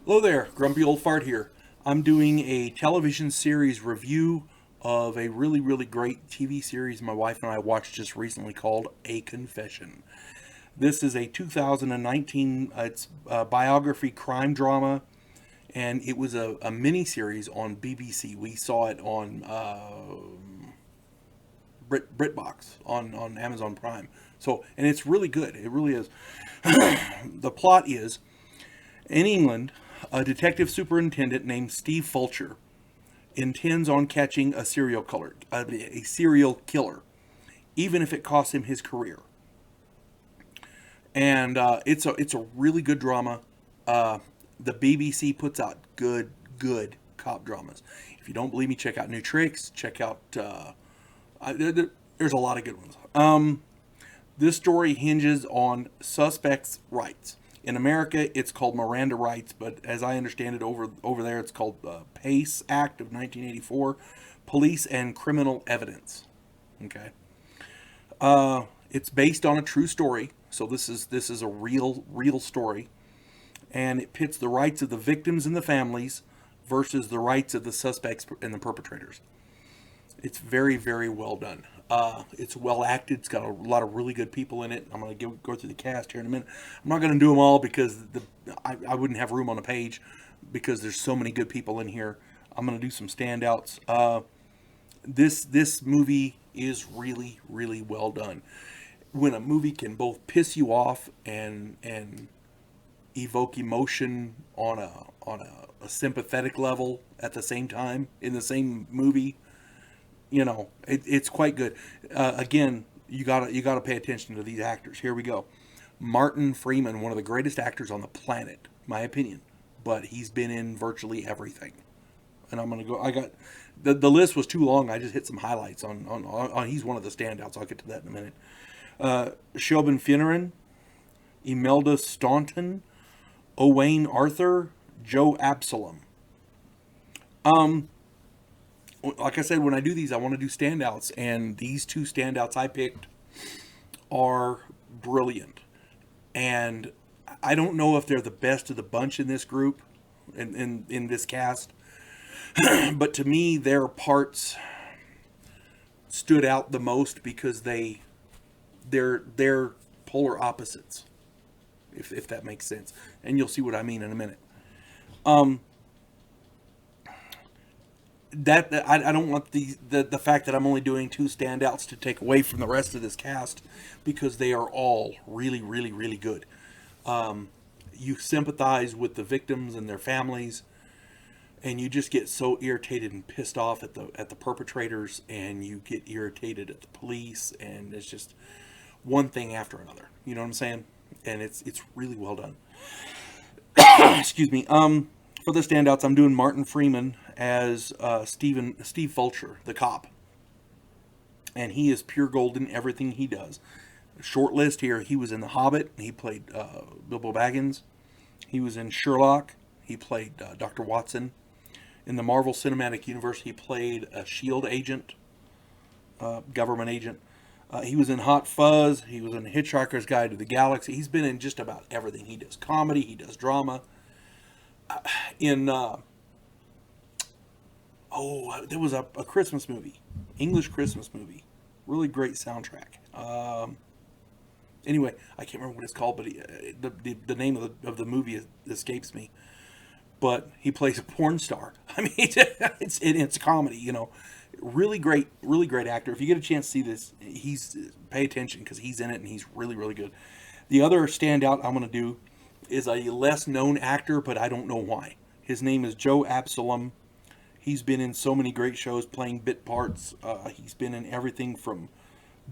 Hello there, Grumpy Old Fart here. I'm doing a television series review of a really, really great TV series my wife and I watched just recently called A Confession. This is a 2019 it's a biography crime drama, and it was a mini series on BBC. We saw it on BritBox on Amazon Prime. So, and it's really good. It really is. The plot is in England, a detective superintendent named Steve Fulcher intends on catching a serial killer, even if it costs him his career. And it's a really good drama. The BBC puts out good cop dramas. If you don't believe me, check out New Tricks. Check out there's a lot of good ones. This story hinges on suspects' rights. In America, it's called Miranda rights, but as I understand it, over there, it's called the PACE Act of 1984, Police and Criminal Evidence. Okay, it's based on a true story, so this is a real story, and it pits the rights of the victims and the families versus the rights of the suspects and the perpetrators. It's very well done. It's well acted. It's got a lot of really good people in it. I'm going to go through the cast here in a minute. I'm not going to do them all because I wouldn't have room on a page because there's so many good people in here. I'm going to do some standouts. This movie is really well done. When a movie can both piss you off and evoke emotion on a sympathetic level at the same time in the same movie, it's quite good. Again, you gotta pay attention to these actors. Here we go. Martin Freeman, one of the greatest actors on the planet, my opinion, but he's been in virtually everything. And I'm gonna go. I got the list was too long. I just hit some highlights on. He's one of the standouts. I'll get to that in a minute. Shelburne Finneran, Imelda Staunton, Owain Arthur, Joe Absalom. Like I said, when I do these, I want to do standouts, and these two standouts I picked are brilliant. And I don't know if they're the best of the bunch in this group, in this cast, but to me, their parts stood out the most because they're polar opposites, if that makes sense, and you'll see what I mean in a minute. Um, that I don't want the fact that I'm only doing two standouts to take away from the rest of this cast because they are all really good. You sympathize with the victims and their families, and you just get so irritated and pissed off at the perpetrators, and you get irritated at the police, and it's just one thing after another. You know what I'm saying? And it's really well done. Excuse me. For the standouts, I'm doing Martin Freeman as Steve Fulcher, the cop, and he is pure gold in everything he does. Short list here: he was in The Hobbit. He played Bilbo Baggins. He was in Sherlock. He played Dr. Watson. In the Marvel Cinematic Universe, he played a Shield agent, government agent. He was in Hot Fuzz. He was in Hitchhiker's Guide to the Galaxy. He's been in just about everything. He does comedy. He does drama. In there was a Christmas movie, English Christmas movie, really great soundtrack. Anyway, I can't remember what it's called, but the name of the movie escapes me. But he plays a porn star. I mean, it's a comedy, really great actor. If you get a chance to see this, pay attention because he's in it and he's really good. The other standout I'm going to do is a less known actor, but I don't know why. His name is Joe Absalom. He's been in so many great shows playing bit parts. He's been in everything from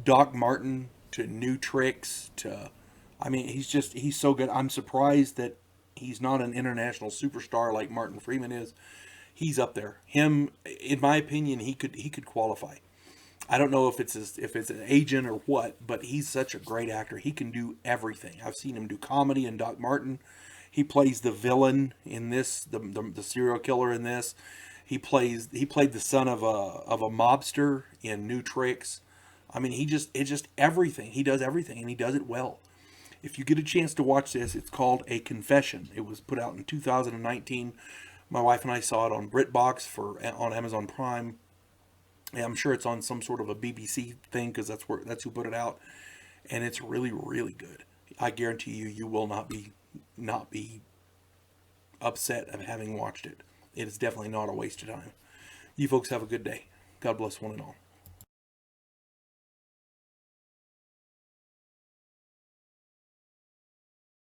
Doc Martin to New Tricks to, I mean, he's so good. I'm surprised that he's not an international superstar like Martin Freeman is. He's up there. Him, in my opinion, he could qualify. I don't know if it's an agent or what, but he's such a great actor. He can do everything. I've seen him do comedy in Doc Martin. He plays the villain in this, the serial killer in this. He played the son of a mobster in New Tricks. I mean, it's just everything. He does everything, and he does it well. If you get a chance to watch this, it's called A Confession. It was put out in 2019. My wife and I saw it on BritBox on Amazon Prime. And I'm sure it's on some sort of a BBC thing because that's who put it out, and it's really, really good. I guarantee you will not be upset of having watched it. It is definitely not a waste of time. You folks have a good day. God bless one and all.